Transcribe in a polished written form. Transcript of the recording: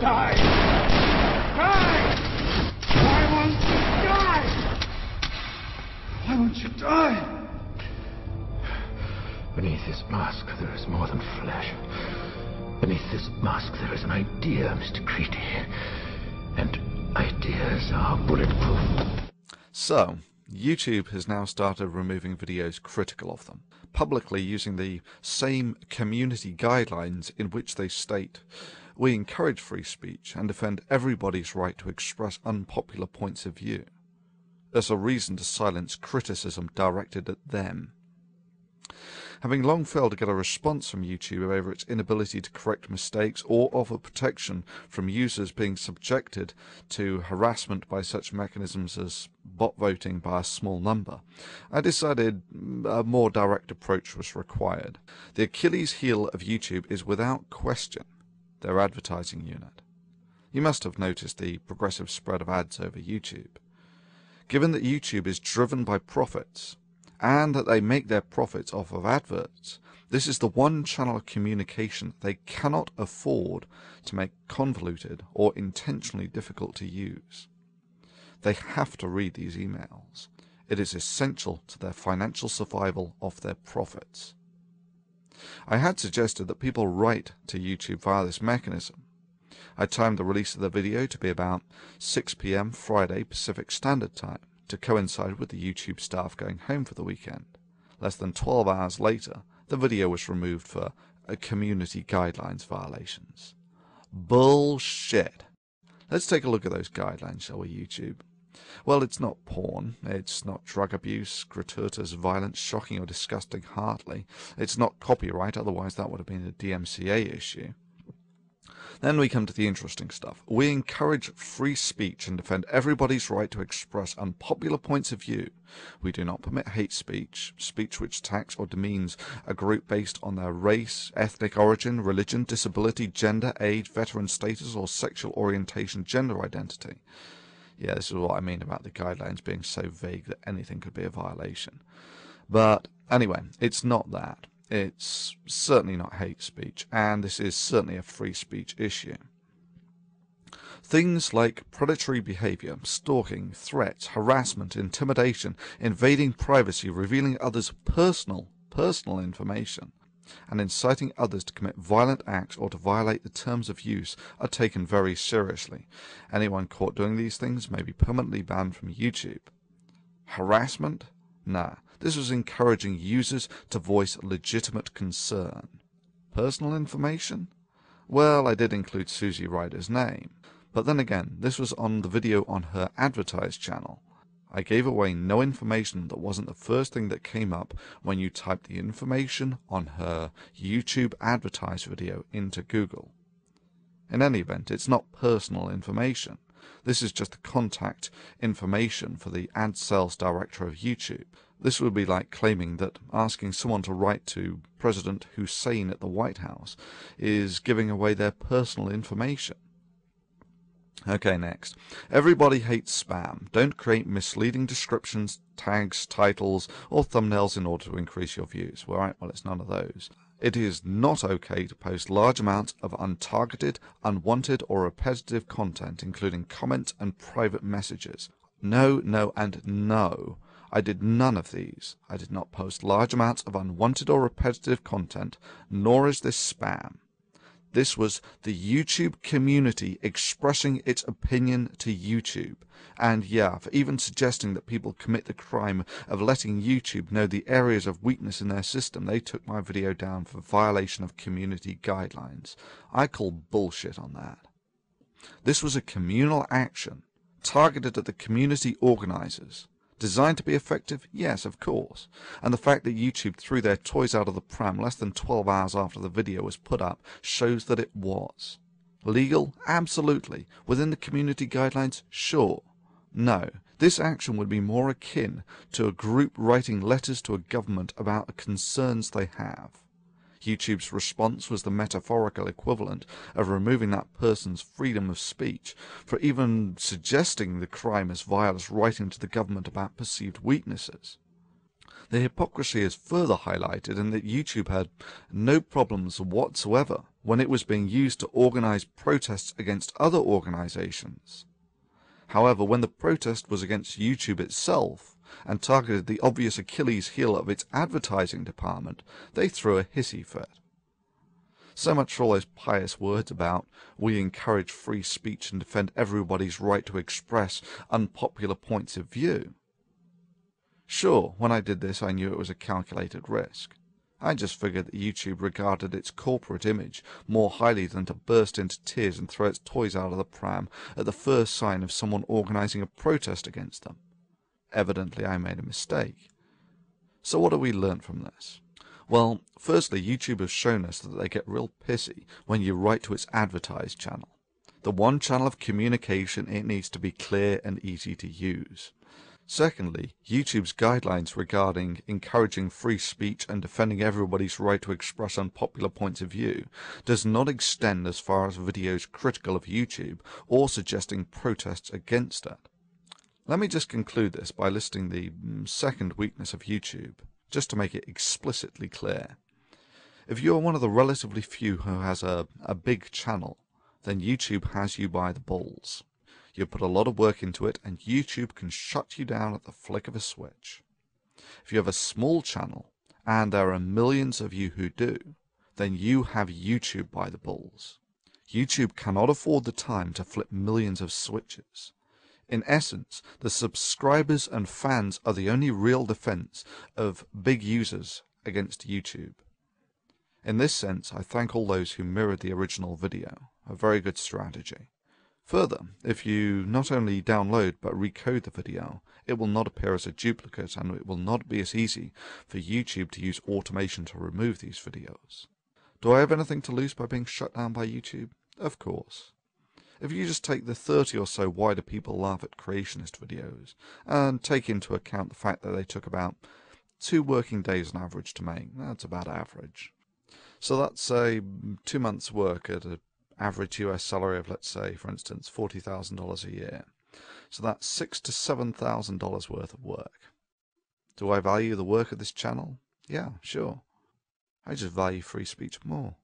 die? Die! Why won't you die? Why won't you die? Beneath this mask there is more than flesh. Beneath this mask there is an idea, Mr. Creedy. And ideas are bulletproof. So, YouTube has now started removing videos critical of them, publicly using the same community guidelines in which they state, "We encourage free speech and defend everybody's right to express unpopular points of view," as a reason to silence criticism directed at them. Having long failed to get a response from YouTube over its inability to correct mistakes or offer protection from users being subjected to harassment by such mechanisms as bot voting by a small number, I decided a more direct approach was required. The Achilles heel of YouTube is without question their advertising unit. You must have noticed the progressive spread of ads over YouTube. Given that YouTube is driven by profits, and that they make their profits off of adverts, this is the one channel of communication they cannot afford to make convoluted or intentionally difficult to use. They have to read these emails. It is essential to their financial survival of their profits. I had suggested that people write to YouTube via this mechanism. I timed the release of the video to be about 6 p.m. Friday Pacific Standard Time, to coincide with the YouTube staff going home for the weekend. Less than 12 hours later, the video was removed for community guidelines violations. Bullshit. Let's take a look at those guidelines, shall we, YouTube? Well, it's not porn, it's not drug abuse, gratuitous violence, shocking or disgusting heartily, it's not copyright, otherwise that would have been a DMCA issue. Then we come to the interesting stuff. We encourage free speech and defend everybody's right to express unpopular points of view. We do not permit hate speech, speech which attacks or demeans a group based on their race, ethnic origin, religion, disability, gender, age, veteran status, or sexual orientation, gender identity. Yeah, this is what I mean about the guidelines being so vague that anything could be a violation. But anyway, it's not that. It's certainly not hate speech, and this is certainly a free speech issue. Things like predatory behavior, stalking, threats, harassment, intimidation, invading privacy, revealing others' personal information, and inciting others to commit violent acts or to violate the terms of use are taken very seriously. Anyone caught doing these things may be permanently banned from YouTube. Harassment? Nah. This was encouraging users to voice legitimate concern. Personal information? Well, I did include Susie Ryder's name. But then again, this was on the video on her advertised channel. I gave away no information that wasn't the first thing that came up when you typed the information on her YouTube advertised video into Google. In any event, it's not personal information. This is just the contact information for the ad sales director of YouTube. This would be like claiming that asking someone to write to President Hussein at the White House is giving away their personal information. Okay, next. Everybody hates spam. Don't create misleading descriptions, tags, titles, or thumbnails in order to increase your views. Well, right, well, it's none of those. It is not okay to post large amounts of untargeted, unwanted, or repetitive content, including comments and private messages. No, no, and no. I did none of these. I did not post large amounts of unwanted or repetitive content, nor is this spam. This was the YouTube community expressing its opinion to YouTube. And yeah, for even suggesting that people commit the crime of letting YouTube know the areas of weakness in their system, they took my video down for violation of community guidelines. I call bullshit on that. This was a communal action, targeted at the community organizers. Designed to be effective? Yes, of course. And the fact that YouTube threw their toys out of the pram less than 12 hours after the video was put up shows that it was. Legal? Absolutely. Within the community guidelines? Sure. No. This action would be more akin to a group writing letters to a government about the concerns they have. YouTube's response was the metaphorical equivalent of removing that person's freedom of speech for even suggesting the crime as vile as writing to the government about perceived weaknesses. The hypocrisy is further highlighted in that YouTube had no problems whatsoever when it was being used to organize protests against other organizations. However, when the protest was against YouTube itself and targeted the obvious Achilles heel of its advertising department, they threw a hissy fit. So much for all those pious words about we encourage free speech and defend everybody's right to express unpopular points of view. Sure, when I did this I knew it was a calculated risk. I just figured that YouTube regarded its corporate image more highly than to burst into tears and throw its toys out of the pram at the first sign of someone organizing a protest against them. Evidently I made a mistake. So what have we learnt from this? Well, firstly, YouTube has shown us that they get real pissy when you write to its advertised channel. The one channel of communication, it needs to be clear and easy to use. Secondly, YouTube's guidelines regarding encouraging free speech and defending everybody's right to express unpopular points of view does not extend as far as videos critical of YouTube or suggesting protests against it. Let me just conclude this by listing the second weakness of YouTube, just to make it explicitly clear. If you are one of the relatively few who has a big channel, then YouTube has you by the balls. You put a lot of work into it, and YouTube can shut you down at the flick of a switch. If you have a small channel, and there are millions of you who do, then you have YouTube by the balls. YouTube cannot afford the time to flip millions of switches. In essence, the subscribers and fans are the only real defense of big users against YouTube. In this sense, I thank all those who mirrored the original video. A very good strategy. Further, if you not only download but recode the video, it will not appear as a duplicate, and it will not be as easy for YouTube to use automation to remove these videos. Do I have anything to lose by being shut down by YouTube? Of course. If you just take the 30 or so Why Do People Laugh at Creationist videos, and take into account the fact that they took about 2 working days on average to make, that's about average. So that's, say, 2 months' work at an average US salary of, let's say, for instance, $40,000 a year. So that's $6,000 to $7,000 worth of work. Do I value the work of this channel? Yeah, sure. I just value free speech more.